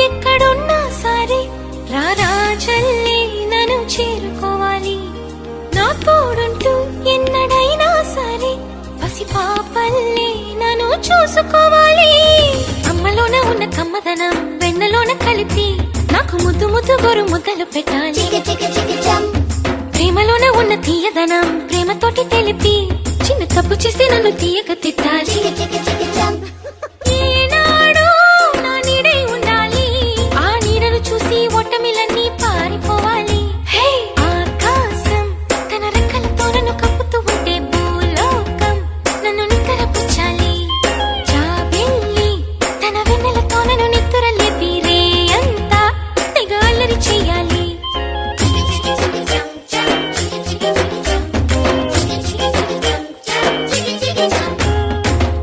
ఎక్కడున్నా సరే రారా చెల్లి నన్ను చేరుకోవాలి. నా తోడుంటూ ఎన్నడైనా సరే పసి పాపల్లి నన్ను చూసుకోవాలి. అమ్మలోన ఉన్న కమ్మదనం వెన్నలోన కలిపి నాకు ముద్దు ముద్దు గోరు ముద్దలు పెట్టాలి. ప్రేమలోన ఉన్న తీయదనం ప్రేమతోటి తెలిపి చిన్న తప్పు చేస్తే నన్ను తీయక తిట్టాలి.